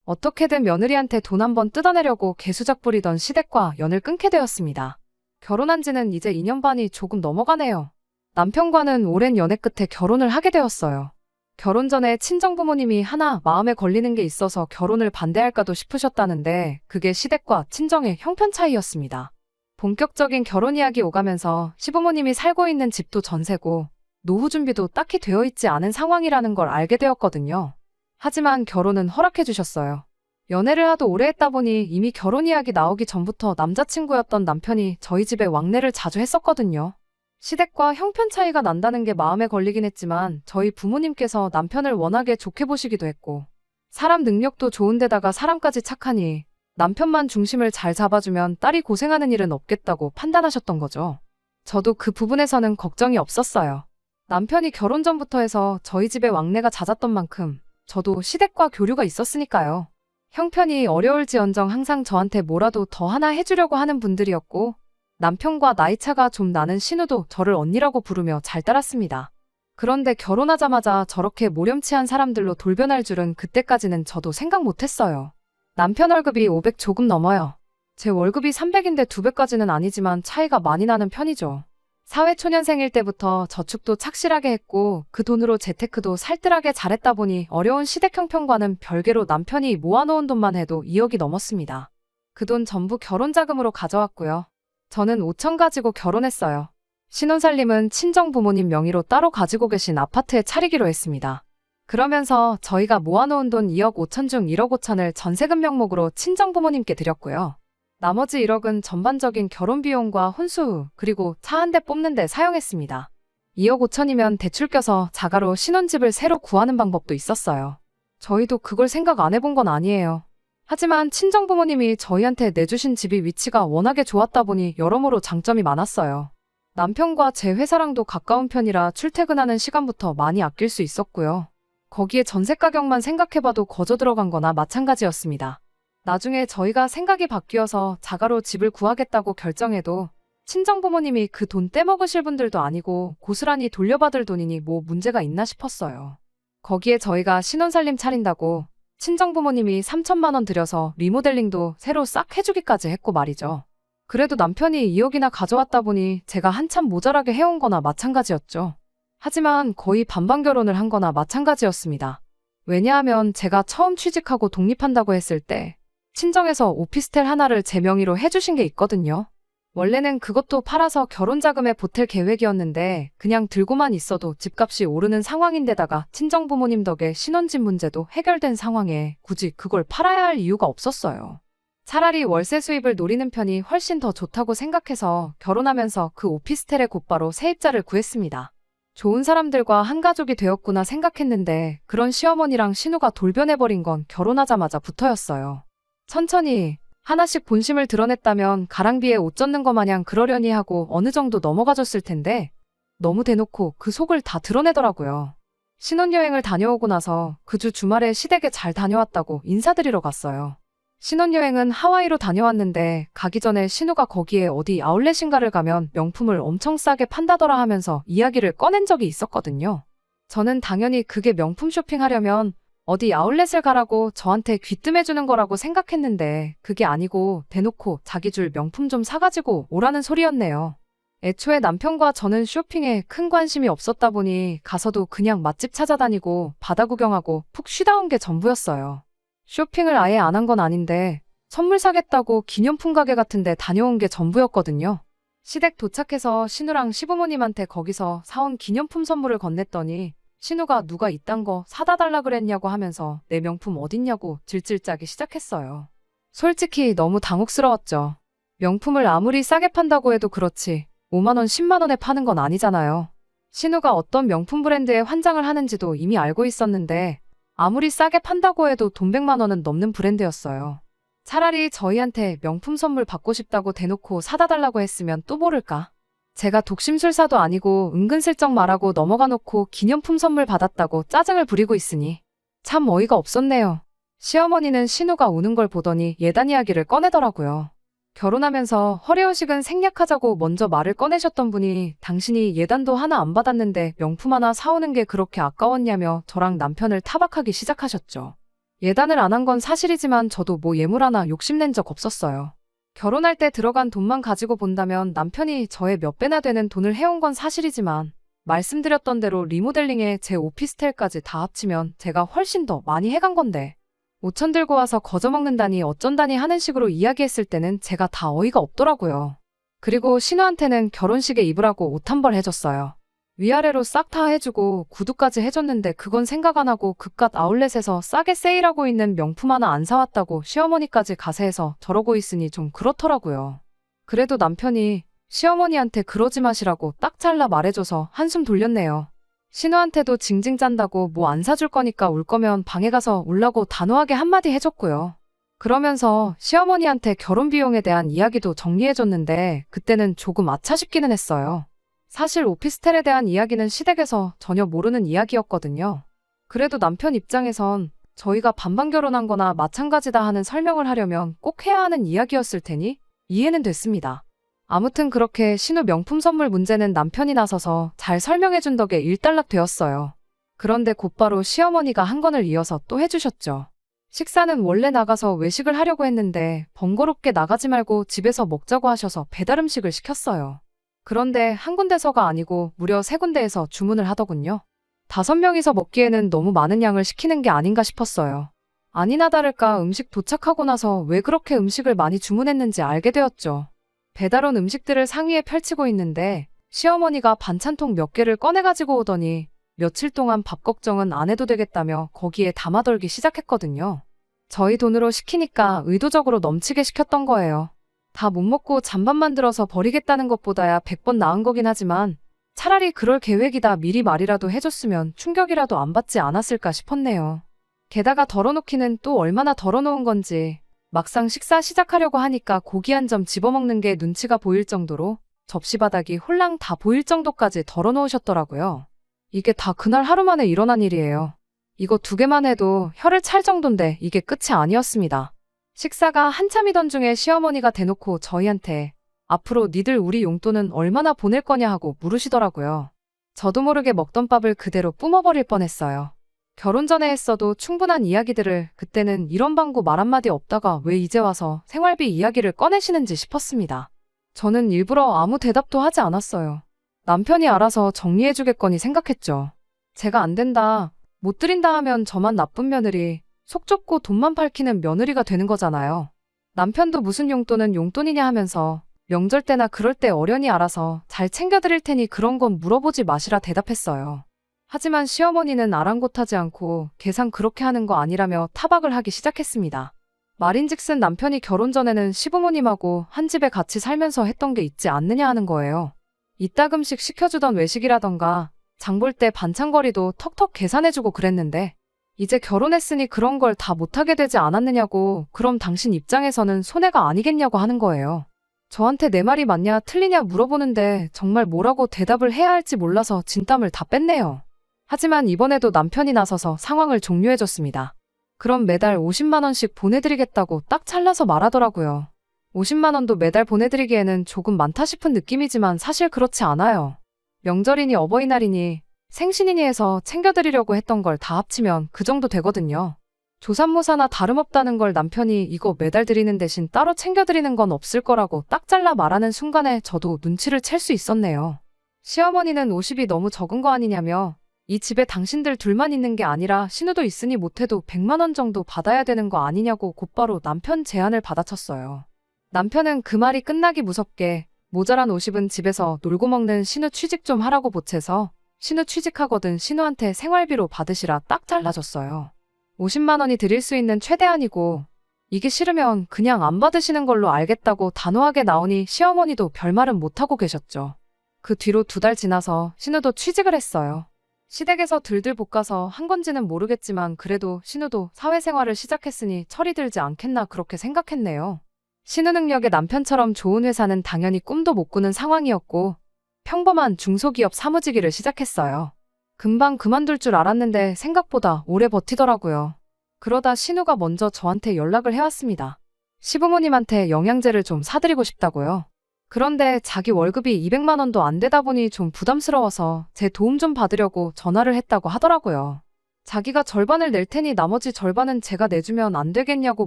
어떻게든 며느리한테 돈 한 번 뜯어내려고 개수작 부리던 시댁과 연을 끊게 되었습니다. 결혼한 지는 이제 2년 반이 조금 넘어가네요. 남편과는 오랜 연애 끝에 결혼을 하게 되었어요. 결혼 전에 친정부모님이 하나 마음에 걸리는 게 있어서 결혼을 반대할까도 싶으셨다는데 그게 시댁과 친정의 형편 차이였습니다. 본격적인 결혼 이야기 오가면서 시부모님이 살고 있는 집도 전세고 노후 준비도 딱히 되어 있지 않은 상황이라는 걸 알게 되었거든요. 하지만 결혼은 허락해 주셨어요. 연애를 하도 오래 했다 보니 이미 결혼 이야기 나오기 전부터 남자친구였던 남편이 저희 집에 왕래를 자주 했었거든요. 시댁과 형편 차이가 난다는 게 마음에 걸리긴 했지만 저희 부모님께서 남편을 워낙에 좋게 보시기도 했고 사람 능력도 좋은데다가 사람까지 착하니 남편만 중심을 잘 잡아주면 딸이 고생하는 일은 없겠다고 판단하셨던 거죠. 저도 그 부분에서는 걱정이 없었어요. 남편이 결혼 전부터 해서 저희 집에 왕래가 잦았던 만큼 저도 시댁과 교류가 있었으니까요. 형편이 어려울지언정 항상 저한테 뭐라도 더 하나 해주려고 하는 분들이었고 남편과 나이차가 좀 나는 신우도 저를 언니라고 부르며 잘 따랐습니다. 그런데 결혼하자마자 저렇게 모렴치한 사람들로 돌변할 줄은 그때까지는 저도 생각 못했어요. 남편 월급이 500 조금 넘어요. 제 월급이 300인데 2배까지는 아니지만 차이가 많이 나는 편이죠. 사회초년생일 때부터 저축도 착실하게 했고 그 돈으로 재테크도 살뜰하게 잘했다 보니 어려운 시댁 형편과는 별개로 남편이 모아놓은 돈만 해도 2억이 넘었습니다. 그 돈 전부 결혼자금으로 가져왔고요. 저는 5천 가지고 결혼했어요. 신혼살림은 친정부모님 명의로 따로 가지고 계신 아파트에 차리기로 했습니다. 그러면서 저희가 모아놓은 돈 2억 5천 중 1억 5천을 전세금 명목으로 친정부모님께 드렸고요. 나머지 1억은 전반적인 결혼비용과 혼수 그리고 차 한 대 뽑는 데 사용했습니다. 2억 5천이면 대출 껴서 자가로 신혼집을 새로 구하는 방법도 있었어요. 저희도 그걸 생각 안 해본 건 아니에요. 하지만 친정부모님이 저희한테 내주신 집이 위치가 워낙에 좋았다 보니 여러모로 장점이 많았어요. 남편과 제 회사랑도 가까운 편이라 출퇴근하는 시간부터 많이 아낄 수 있었고요. 거기에 전세 가격만 생각해봐도 거저 들어간 거나 마찬가지였습니다. 나중에 저희가 생각이 바뀌어서 자가로 집을 구하겠다고 결정해도 친정부모님이 그 돈 떼먹으실 분들도 아니고 고스란히 돌려받을 돈이니 뭐 문제가 있나 싶었어요. 거기에 저희가 신혼살림 차린다고 친정부모님이 3천만 원 들여서 리모델링도 새로 싹 해주기까지 했고 말이죠. 그래도 남편이 2억이나 가져왔다 보니 제가 한참 모자라게 해온 거나 마찬가지였죠. 하지만 거의 반반 결혼을 한 거나 마찬가지였습니다. 왜냐하면 제가 처음 취직하고 독립한다고 했을 때 친정에서 오피스텔 하나를 제 명의로 해주신 게 있거든요. 원래는 그것도 팔아서 결혼자금에 보탤 계획이었는데 그냥 들고만 있어도 집값이 오르는 상황인데다가 친정부모님 덕에 신혼집 문제도 해결된 상황에 굳이 그걸 팔아야 할 이유가 없었어요. 차라리 월세 수입을 노리는 편이 훨씬 더 좋다고 생각해서 결혼하면서 그 오피스텔에 곧바로 세입자를 구했습니다. 좋은 사람들과 한 가족이 되었구나 생각했는데 그런 시어머니랑 신우가 돌변해버린 건 결혼하자마자부터였어요. 천천히 하나씩 본심을 드러냈다면 가랑비에 옷 젖는 거 마냥 그러려니 하고 어느 정도 넘어가줬을 텐데 너무 대놓고 그 속을 다 드러내더라고요. 신혼여행을 다녀오고 나서 그 주 주말에 시댁에 잘 다녀왔다고 인사드리러 갔어요. 신혼여행은 하와이로 다녀왔는데 가기 전에 신우가 거기에 어디 아울렛인가를 가면 명품을 엄청 싸게 판다더라 하면서 이야기를 꺼낸 적이 있었거든요. 저는 당연히 그게 명품 쇼핑하려면 어디 아울렛을 가라고 저한테 귀뜸해주는 거라고 생각했는데 그게 아니고 대놓고 자기 줄 명품 좀 사가지고 오라는 소리였네요. 애초에 남편과 저는 쇼핑에 큰 관심이 없었다 보니 가서도 그냥 맛집 찾아다니고 바다 구경하고 푹 쉬다 온 게 전부였어요. 쇼핑을 아예 안 한 건 아닌데 선물 사겠다고 기념품 가게 같은 데 다녀온 게 전부였거든요. 시댁 도착해서 신우랑 시부모님한테 거기서 사온 기념품 선물을 건넸더니 신우가 누가 이딴 거 사다 달라 그랬냐고 하면서 내 명품 어딨냐고 질질 짜기 시작했어요. 솔직히 너무 당혹스러웠죠. 명품을 아무리 싸게 판다고 해도 그렇지 5만 원, 10만 원에 파는 건 아니잖아요. 신우가 어떤 명품 브랜드에 환장을 하는지도 이미 알고 있었는데 아무리 싸게 판다고 해도 돈 100만 원은 넘는 브랜드였어요. 차라리 저희한테 명품 선물 받고 싶다고 대놓고 사다 달라고 했으면 또 모를까. 제가 독심술사도 아니고 은근슬쩍 말하고 넘어가 놓고 기념품 선물 받았다고 짜증을 부리고 있으니 참 어이가 없었네요. 시어머니는 신우가 우는 걸 보더니 예단 이야기를 꺼내더라고요. 결혼하면서 허례허식은 생략하자고 먼저 말을 꺼내셨던 분이 당신이 예단도 하나 안 받았는데 명품 하나 사오는 게 그렇게 아까웠냐며 저랑 남편을 타박하기 시작하셨죠. 예단을 안 한 건 사실이지만 저도 뭐 예물 하나 욕심낸 적 없었어요. 결혼할 때 들어간 돈만 가지고 본다면 남편이 저의 몇 배나 되는 돈을 해온 건 사실이지만 말씀드렸던 대로 리모델링에 제 오피스텔까지 다 합치면 제가 훨씬 더 많이 해간 건데 5천 들고 와서 거저먹는다니 어쩐다니 하는 식으로 이야기했을 때는 제가 다 어이가 없더라고요. 그리고 신우한테는 결혼식에 입으라고 옷 한 벌 해줬어요. 위아래로 싹 다 해주고 구두까지 해줬는데 그건 생각 안 하고 그깟 아울렛에서 싸게 세일하고 있는 명품 하나 안 사왔다고 시어머니까지 가세해서 저러고 있으니 좀 그렇더라고요. 그래도 남편이 시어머니한테 그러지 마시라고 딱 잘라 말해줘서 한숨 돌렸네요. 신우한테도 징징 짠다고 뭐 안 사줄 거니까 울 거면 방에 가서 울라고 단호하게 한마디 해줬고요. 그러면서 시어머니한테 결혼 비용에 대한 이야기도 정리해줬는데 그때는 조금 아차 싶기는 했어요. 사실 오피스텔에 대한 이야기는 시댁에서 전혀 모르는 이야기였거든요. 그래도 남편 입장에선 저희가 반반 결혼한 거나 마찬가지다 하는 설명을 하려면 꼭 해야 하는 이야기였을 테니 이해는 됐습니다. 아무튼 그렇게 신우 명품 선물 문제는 남편이 나서서 잘 설명해준 덕에 일단락 되었어요. 그런데 곧바로 시어머니가 한 건을 이어서 또 해주셨죠. 식사는 원래 나가서 외식을 하려고 했는데 번거롭게 나가지 말고 집에서 먹자고 하셔서 배달 음식을 시켰어요. 그런데 한 군데서가 아니고 무려 3군데에서 주문을 하더군요. 5명이서 먹기에는 너무 많은 양을 시키는 게 아닌가 싶었어요. 아니나 다를까 음식 도착하고 나서 왜 그렇게 음식을 많이 주문했는지 알게 되었죠. 배달 온 음식들을 상위에 펼치고 있는데 시어머니가 반찬통 몇 개를 꺼내가지고 오더니 며칠 동안 밥 걱정은 안 해도 되겠다며 거기에 담아덜기 시작했거든요. 저희 돈으로 시키니까 의도적으로 넘치게 시켰던 거예요. 다 못 먹고 잔반 만들어서 버리겠다는 것보다야 100번 나은 거긴 하지만 차라리 그럴 계획이다 미리 말이라도 해줬으면 충격이라도 안 받지 않았을까 싶었네요. 게다가 덜어놓기는 또 얼마나 덜어놓은 건지 막상 식사 시작하려고 하니까 고기 한 점 집어먹는 게 눈치가 보일 정도로 접시 바닥이 홀랑 다 보일 정도까지 덜어놓으셨더라고요. 이게 다 그날 하루 만에 일어난 일이에요. 이거 2개만 해도 혀를 찰 정도인데 이게 끝이 아니었습니다. 식사가 한참이던 중에 시어머니가 대놓고 저희한테 앞으로 니들 우리 용돈은 얼마나 보낼 거냐 하고 물으시더라고요. 저도 모르게 먹던 밥을 그대로 뿜어버릴 뻔했어요. 결혼 전에 했어도 충분한 이야기들을 그때는 이런 방구 말 한마디 없다가 왜 이제 와서 생활비 이야기를 꺼내시는지 싶었습니다. 저는 일부러 아무 대답도 하지 않았어요. 남편이 알아서 정리해주겠거니 생각했죠. 제가 안 된다, 못 드린다 하면 저만 나쁜 며느리, 속 좁고 돈만 밝히는 며느리가 되는 거잖아요. 남편도 무슨 용돈은 용돈이냐 하면서 명절 때나 그럴 때 어련히 알아서 잘 챙겨드릴 테니 그런 건 물어보지 마시라 대답했어요. 하지만 시어머니는 아랑곳하지 않고 계산 그렇게 하는 거 아니라며 타박을 하기 시작했습니다. 말인즉슨 남편이 결혼 전에는 시부모님하고 한 집에 같이 살면서 했던 게 있지 않느냐 하는 거예요. 이따금씩 시켜주던 외식이라던가 장 볼 때 반찬거리도 턱턱 계산해주고 그랬는데 이제 결혼했으니 그런 걸 다 못하게 되지 않았느냐고 그럼 당신 입장에서는 손해가 아니겠냐고 하는 거예요. 저한테 내 말이 맞냐 틀리냐 물어보는데 정말 뭐라고 대답을 해야 할지 몰라서 진땀을 다 뺐네요. 하지만 이번에도 남편이 나서서 상황을 종료해줬습니다. 그럼 매달 50만 원씩 보내드리겠다고 딱 잘라서 말하더라고요. 50만 원도 매달 보내드리기에는 조금 많다 싶은 느낌이지만 사실 그렇지 않아요. 명절이니 어버이날이니 생신이니 해서 챙겨드리려고 했던 걸 다 합치면 그 정도 되거든요. 조삼모사나 다름없다는 걸 남편이 이거 매달 드리는 대신 따로 챙겨드리는 건 없을 거라고 딱 잘라 말하는 순간에 저도 눈치를 챌 수 있었네요. 시어머니는 50이 너무 적은 거 아니냐며 이 집에 당신들 둘만 있는 게 아니라 신우도 있으니 못해도 100만 원 정도 받아야 되는 거 아니냐고 곧바로 남편 제안을 받아쳤어요. 남편은 그 말이 끝나기 무섭게 모자란 50은 집에서 놀고 먹는 신우 취직 좀 하라고 보채서 신우 취직하거든 신우한테 생활비로 받으시라 딱 잘라줬어요. 50만 원이 드릴 수 있는 최대한이고 이게 싫으면 그냥 안 받으시는 걸로 알겠다고 단호하게 나오니 시어머니도 별말은 못하고 계셨죠. 그 뒤로 2달 지나서 신우도 취직을 했어요. 시댁에서 들들 볶아서 한 건지는 모르겠지만 그래도 신우도 사회생활을 시작했으니 철이 들지 않겠나 그렇게 생각했네요. 신우 능력의 남편처럼 좋은 회사는 당연히 꿈도 못 꾸는 상황이었고 평범한 중소기업 사무직을 시작했어요. 금방 그만둘 줄 알았는데 생각보다 오래 버티더라고요. 그러다 신우가 먼저 저한테 연락을 해왔습니다. 시부모님한테 영양제를 좀 사드리고 싶다고요. 그런데 자기 월급이 200만 원도 안 되다 보니 좀 부담스러워서 제 도움 좀 받으려고 전화를 했다고 하더라고요. 자기가 절반을 낼 테니 나머지 절반은 제가 내주면 안 되겠냐고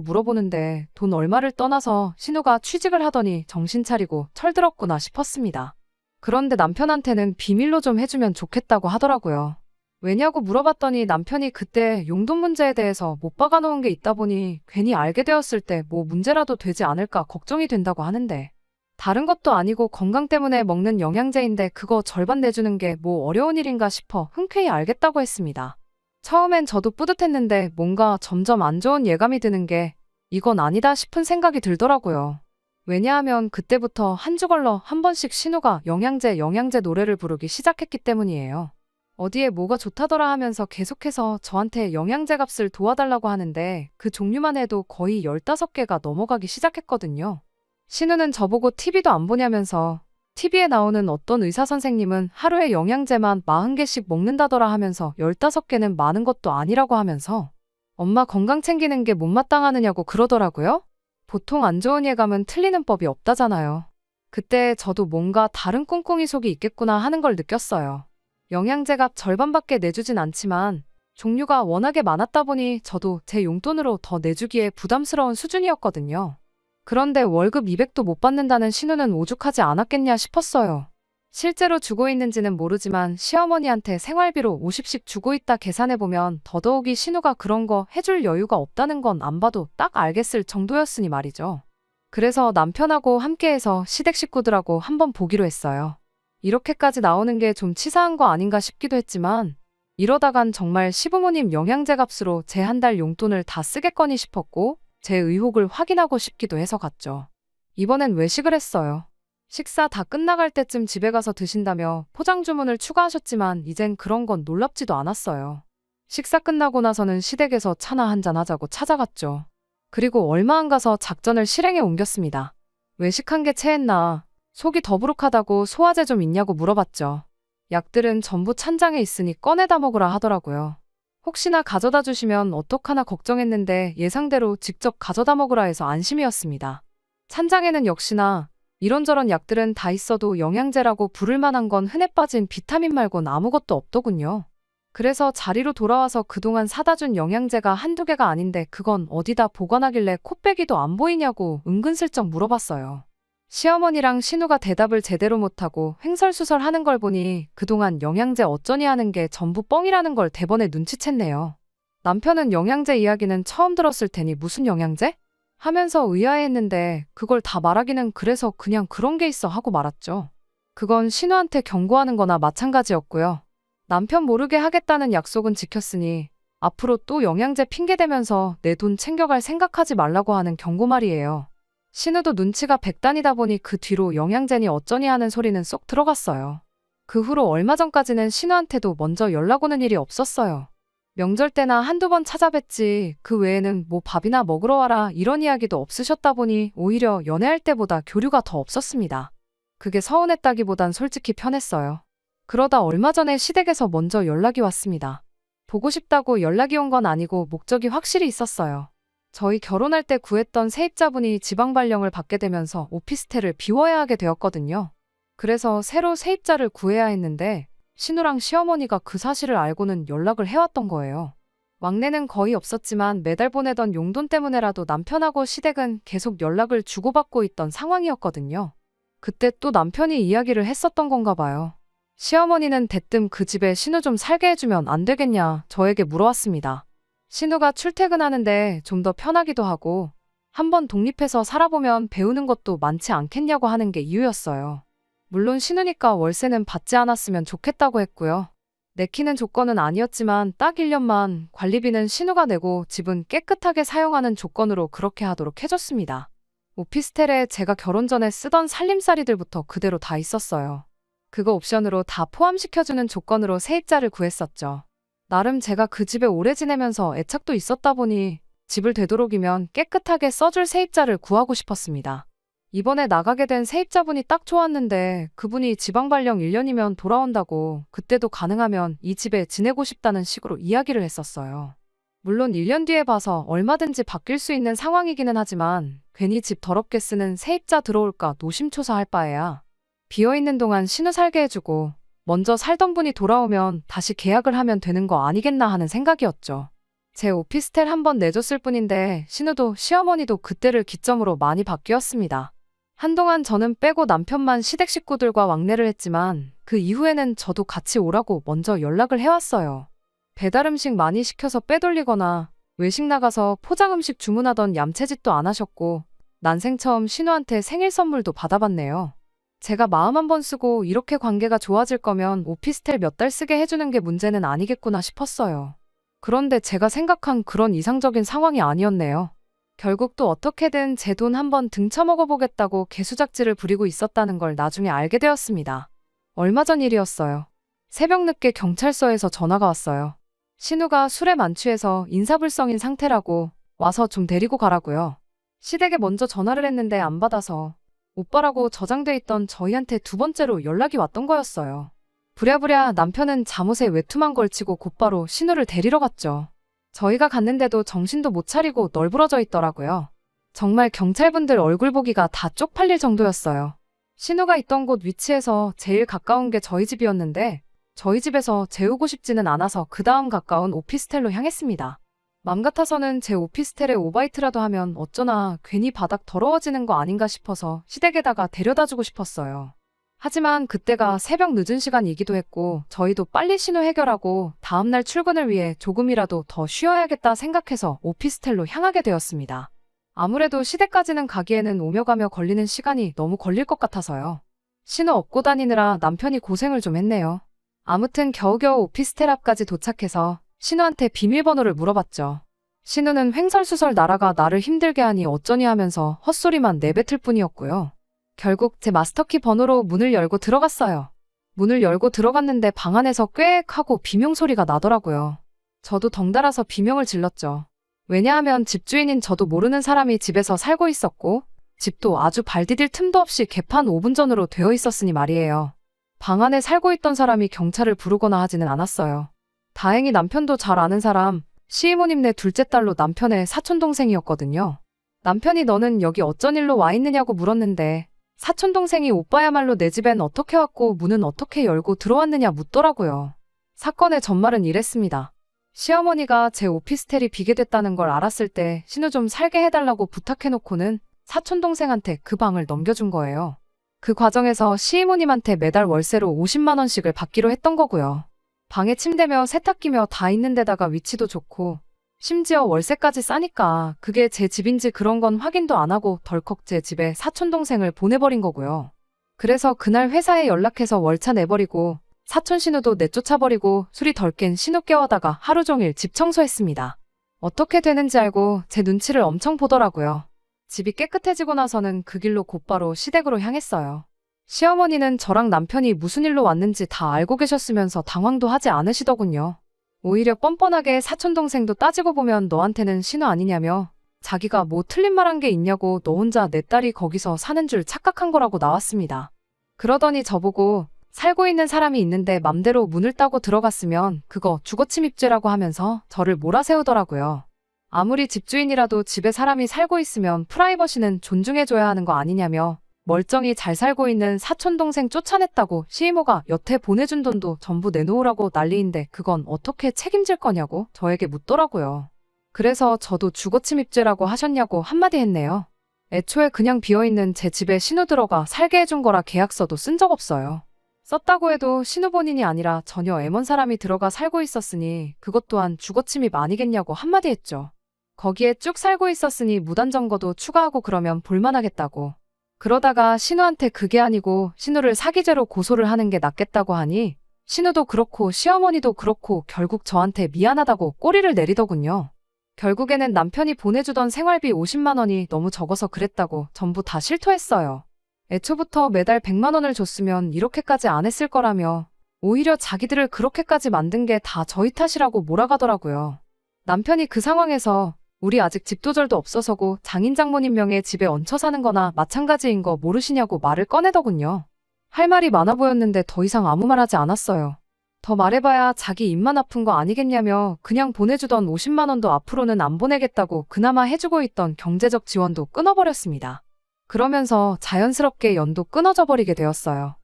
물어보는데 돈 얼마를 떠나서 신우가 취직을 하더니 정신 차리고 철들었구나 싶었습니다. 그런데 남편한테는 비밀로 좀 해주면 좋겠다고 하더라고요. 왜냐고 물어봤더니 남편이 그때 용돈 문제에 대해서 못 박아놓은 게 있다 보니 괜히 알게 되었을 때 뭐 문제라도 되지 않을까 걱정이 된다고 하는데 다른 것도 아니고 건강 때문에 먹는 영양제인데 그거 절반 내주는 게 뭐 어려운 일인가 싶어 흔쾌히 알겠다고 했습니다. 처음엔 저도 뿌듯했는데 뭔가 점점 안 좋은 예감이 드는 게 이건 아니다 싶은 생각이 들더라고요. 왜냐하면 그때부터 한 주 걸러 한 번씩 신우가 영양제 노래를 부르기 시작했기 때문이에요. 어디에 뭐가 좋다더라 하면서 계속해서 저한테 영양제 값을 도와달라고 하는데 그 종류만 해도 거의 15개가 넘어가기 시작했거든요. 신우는 저보고 TV도 안 보냐면서 TV에 나오는 어떤 의사 선생님은 하루에 영양제만 40개씩 먹는다더라 하면서 15개는 많은 것도 아니라고 하면서 엄마 건강 챙기는 게 못마땅하느냐고 그러더라고요. 보통 안 좋은 예감은 틀리는 법이 없다잖아요. 그때 저도 뭔가 다른 꿍꿍이 속이 있겠구나 하는 걸 느꼈어요. 영양제 값 절반밖에 내주진 않지만 종류가 워낙에 많았다 보니 저도 제 용돈으로 더 내주기에 부담스러운 수준이었거든요. 그런데 월급 200도 못 받는다는 신우는 오죽하지 않았겠냐 싶었어요. 실제로 주고 있는지는 모르지만 시어머니한테 생활비로 50씩 주고 있다 계산해보면 더더욱이 신우가 그런 거 해줄 여유가 없다는 건 안 봐도 딱 알겠을 정도였으니 말이죠. 그래서 남편하고 함께해서 시댁 식구들하고 한번 보기로 했어요. 이렇게까지 나오는 게 좀 치사한 거 아닌가 싶기도 했지만 이러다간 정말 시부모님 영양제 값으로 제 한 달 용돈을 다 쓰겠거니 싶었고 제 의혹을 확인하고 싶기도 해서 갔죠. 이번엔 외식을 했어요. 식사 다 끝나갈 때쯤 집에 가서 드신다며 포장 주문을 추가하셨지만 이젠 그런 건 놀랍지도 않았어요. 식사 끝나고 나서는 시댁에서 차나 한잔 하자고 찾아갔죠. 그리고 얼마 안 가서 작전을 실행에 옮겼습니다. 외식한 게 체했나 속이 더부룩하다고 소화제 좀 있냐고 물어봤죠. 약들은 전부 찬장에 있으니 꺼내다 먹으라 하더라고요. 혹시나 가져다 주시면 어떡하나 걱정했는데 예상대로 직접 가져다 먹으라 해서 안심이었습니다. 찬장에는 역시나 이런저런 약들은 다 있어도 영양제라고 부를 만한 건 흔해 빠진 비타민 말곤 아무것도 없더군요. 그래서 자리로 돌아와서 그동안 사다 준 영양제가 한두 개가 아닌데 그건 어디다 보관하길래 코빼기도 안 보이냐고 은근슬쩍 물어봤어요. 시어머니랑 신우가 대답을 제대로 못하고 횡설수설 하는 걸 보니 그동안 영양제 어쩌니 하는 게 전부 뻥이라는 걸 대번에 눈치챘네요. 남편은 영양제 이야기는 처음 들었을 테니 무슨 영양제? 하면서 의아해했는데 그걸 다 말하기는 그래서 그냥 그런 게 있어 하고 말았죠. 그건 신우한테 경고하는 거나 마찬가지였고요. 남편 모르게 하겠다는 약속은 지켰으니 앞으로 또 영양제 핑계대면서 내 돈 챙겨갈 생각하지 말라고 하는 경고말이에요. 신우도 눈치가 백단이다 보니 그 뒤로 영양제니 어쩌니 하는 소리는 쏙 들어갔어요. 그 후로 얼마 전까지는 신우한테도 먼저 연락 오는 일이 없었어요. 명절 때나 한두 번 찾아뵀지 그 외에는 뭐 밥이나 먹으러 와라 이런 이야기도 없으셨다 보니 오히려 연애할 때보다 교류가 더 없었습니다. 그게 서운했다기보단 솔직히 편했어요. 그러다 얼마 전에 시댁에서 먼저 연락이 왔습니다. 보고 싶다고 연락이 온 건 아니고 목적이 확실히 있었어요. 저희 결혼할 때 구했던 세입자분이 지방 발령을 받게 되면서 오피스텔을 비워야 하게 되었거든요. 그래서 새로 세입자를 구해야 했는데 신우랑 시어머니가 그 사실을 알고는 연락을 해왔던 거예요. 막내는 거의 없었지만 매달 보내던 용돈 때문에라도 남편하고 시댁은 계속 연락을 주고받고 있던 상황이었거든요. 그때 또 남편이 이야기를 했었던 건가 봐요. 시어머니는 대뜸 그 집에 신우 좀 살게 해주면 안 되겠냐 저에게 물어왔습니다. 신우가 출퇴근하는데 좀 더 편하기도 하고 한번 독립해서 살아보면 배우는 것도 많지 않겠냐고 하는 게 이유였어요. 물론 신우니까 월세는 받지 않았으면 좋겠다고 했고요. 내키는 조건은 아니었지만 딱 1년만 관리비는 신우가 내고 집은 깨끗하게 사용하는 조건으로 그렇게 하도록 해줬습니다. 오피스텔에 제가 결혼 전에 쓰던 살림살이들부터 그대로 다 있었어요. 그거 옵션으로 다 포함시켜주는 조건으로 세입자를 구했었죠. 나름 제가 그 집에 오래 지내면서 애착도 있었다 보니 집을 되도록이면 깨끗하게 써줄 세입자를 구하고 싶었습니다. 이번에 나가게 된 세입자분이 딱 좋았는데 그분이 지방 발령 1년이면 돌아온다고 그때도 가능하면 이 집에 지내고 싶다는 식으로 이야기를 했었어요. 물론 1년 뒤에 봐서 얼마든지 바뀔 수 있는 상황이기는 하지만 괜히 집 더럽게 쓰는 세입자 들어올까 노심초사할 바에야 비어있는 동안 신우 살게 해주고 먼저 살던 분이 돌아오면 다시 계약을 하면 되는 거 아니겠나 하는 생각이었죠. 제 오피스텔 한번 내줬을 뿐인데 신우도 시어머니도 그때를 기점으로 많이 바뀌었습니다. 한동안 저는 빼고 남편만 시댁 식구들과 왕래를 했지만 그 이후에는 저도 같이 오라고 먼저 연락을 해왔어요. 배달 음식 많이 시켜서 빼돌리거나 외식 나가서 포장 음식 주문하던 얌체짓도 안 하셨고 난생 처음 신우한테 생일 선물도 받아봤네요. 제가 마음 한번 쓰고 이렇게 관계가 좋아질 거면 오피스텔 몇 달 쓰게 해주는 게 문제는 아니겠구나 싶었어요. 그런데 제가 생각한 그런 이상적인 상황이 아니었네요. 결국 또 어떻게든 제 돈 한번 등쳐먹어보겠다고 개수작질을 부리고 있었다는 걸 나중에 알게 되었습니다. 얼마 전 일이었어요. 새벽 늦게 경찰서에서 전화가 왔어요. 신우가 술에 만취해서 인사불성인 상태라고 와서 좀 데리고 가라고요. 시댁에 먼저 전화를 했는데 안 받아서 오빠라고 저장돼 있던 저희한테 두 번째로 연락이 왔던 거였어요. 부랴부랴 남편은 잠옷에 외투만 걸치고 곧바로 신우를 데리러 갔죠. 저희가 갔는데도 정신도 못 차리고 널브러져 있더라고요. 정말 경찰분들 얼굴 보기가 다 쪽팔릴 정도였어요. 신우가 있던 곳 위치에서 제일 가까운 게 저희 집이었는데 저희 집에서 재우고 싶지는 않아서 그 다음 가까운 오피스텔로 향했습니다. 맘 같아서는 제 오피스텔에 오바이트라도 하면 어쩌나 괜히 바닥 더러워지는 거 아닌가 싶어서 시댁에다가 데려다주고 싶었어요. 하지만 그때가 새벽 늦은 시간이기도 했고 저희도 빨리 신우 해결하고 다음날 출근을 위해 조금이라도 더 쉬어야겠다 생각해서 오피스텔로 향하게 되었습니다. 아무래도 시댁까지는 가기에는 오며 가며 걸리는 시간이 너무 걸릴 것 같아서요. 신우 업고 다니느라 남편이 고생을 좀 했네요. 아무튼 겨우겨우 오피스텔 앞까지 도착해서 신우한테 비밀번호를 물어봤죠. 신우는 횡설수설 나라가 나를 힘들게 하니 어쩌니 하면서 헛소리만 내뱉을 뿐이었고요. 결국 제 마스터키 번호로 문을 열고 들어갔어요. 문을 열고 들어갔는데 방 안에서 꽥 하고 비명 소리가 나더라고요. 저도 덩달아서 비명을 질렀죠. 왜냐하면 집주인인 저도 모르는 사람이 집에서 살고 있었고 집도 아주 발 디딜 틈도 없이 개판 5분 전으로 되어 있었으니 말이에요. 방 안에 살고 있던 사람이 경찰을 부르거나 하지는 않았어요. 다행히 남편도 잘 아는 사람, 시이모님네 둘째 딸로 남편의 사촌동생이었거든요. 남편이 너는 여기 어쩐 일로 와 있느냐고 물었는데 사촌동생이 오빠야말로 내 집엔 어떻게 왔고 문은 어떻게 열고 들어왔느냐 묻더라고요. 사건의 전말은 이랬습니다. 시어머니가 제 오피스텔이 비게 됐다는 걸 알았을 때 신우 좀 살게 해달라고 부탁해놓고는 사촌동생한테 그 방을 넘겨준 거예요. 그 과정에서 시이모님한테 매달 월세로 50만 원씩을 받기로 했던 거고요. 방에 침대며 세탁기며 다 있는 데다가 위치도 좋고 심지어 월세까지 싸니까 그게 제 집인지 그런 건 확인도 안 하고 덜컥 제 집에 사촌동생을 보내버린 거고요. 그래서 그날 회사에 연락해서 월차 내버리고 사촌 신우도 내쫓아버리고 술이 덜 깬 신우 깨워다가 하루 종일 집 청소했습니다. 어떻게 되는지 알고 제 눈치를 엄청 보더라고요. 집이 깨끗해지고 나서는 그 길로 곧바로 시댁으로 향했어요. 시어머니는 저랑 남편이 무슨 일로 왔는지 다 알고 계셨으면서 당황도 하지 않으시더군요. 오히려 뻔뻔하게 사촌동생도 따지고 보면 너한테는 신우 아니냐며 자기가 뭐 틀린 말한 게 있냐고 너 혼자 내 딸이 거기서 사는 줄 착각한 거라고 나왔습니다. 그러더니 저보고 살고 있는 사람이 있는데 맘대로 문을 따고 들어갔으면 그거 주거침입죄라고 하면서 저를 몰아세우더라고요. 아무리 집주인이라도 집에 사람이 살고 있으면 프라이버시는 존중해줘야 하는 거 아니냐며 멀쩡히 잘 살고 있는 사촌동생 쫓아냈다고 시이모가 여태 보내준 돈도 전부 내놓으라고 난리인데 그건 어떻게 책임질 거냐고 저에게 묻더라고요. 그래서 저도 주거침입죄라고 하셨냐고 한마디 했네요. 애초에 그냥 비어있는 제 집에 신우 들어가 살게 해준 거라 계약서도 쓴 적 없어요. 썼다고 해도 신우 본인이 아니라 전혀 애먼 사람이 들어가 살고 있었으니 그것 또한 주거침입 아니겠냐고 한마디 했죠. 거기에 쭉 살고 있었으니 무단점거도 추가하고 그러면 볼만하겠다고. 그러다가 신우한테 그게 아니고 신우를 사기죄로 고소를 하는 게 낫겠다고 하니 신우도 그렇고 시어머니도 그렇고 결국 저한테 미안하다고 꼬리를 내리더군요. 결국에는 남편이 보내주던 생활비 50만 원이 너무 적어서 그랬다고 전부 다 실토했어요. 애초부터 매달 100만 원을 줬으면 이렇게까지 안 했을 거라며 오히려 자기들을 그렇게까지 만든 게 다 저희 탓이라고 몰아가더라고요. 남편이 그 상황에서 우리 아직 집도절도 없어서고 장인 장모님 명의 집에 얹혀 사는 거나 마찬가지인 거 모르시냐고 말을 꺼내더군요. 할 말이 많아 보였는데 더 이상 아무 말 하지 않았어요. 더 말해봐야 자기 입만 아픈 거 아니겠냐며 그냥 보내주던 50만 원도 앞으로는 안 보내겠다고 그나마 해주고 있던 경제적 지원도 끊어버렸습니다. 그러면서 자연스럽게 연도 끊어져 버리게 되었어요.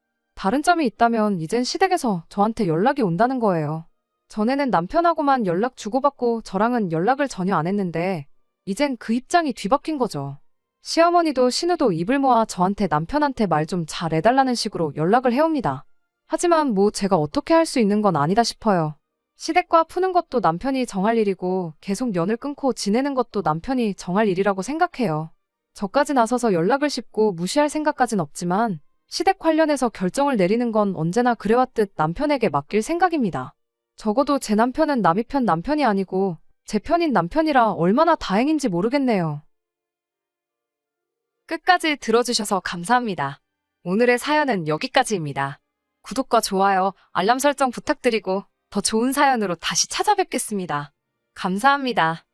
다른 점이 있다면 이젠 시댁에서 저한테 연락이 온다는 거예요. 전에는 남편하고만 연락 주고받고 저랑은 연락을 전혀 안 했는데 이젠 그 입장이 뒤바뀐 거죠. 시어머니도 신우도 입을 모아 저한테 남편한테 말 좀 잘 해달라는 식으로 연락을 해옵니다. 하지만 뭐 제가 어떻게 할 수 있는 건 아니다 싶어요. 시댁과 푸는 것도 남편이 정할 일이고 계속 연을 끊고 지내는 것도 남편이 정할 일이라고 생각해요. 저까지 나서서 연락을 씹고 무시할 생각까진 없지만 시댁 관련해서 결정을 내리는 건 언제나 그래왔듯 남편에게 맡길 생각입니다. 적어도 제 남편은 남의 편 남편이 아니고 제 편인 남편이라 얼마나 다행인지 모르겠네요. 끝까지 들어주셔서 감사합니다. 오늘의 사연은 여기까지입니다. 구독과 좋아요, 알람 설정 부탁드리고 더 좋은 사연으로 다시 찾아뵙겠습니다. 감사합니다.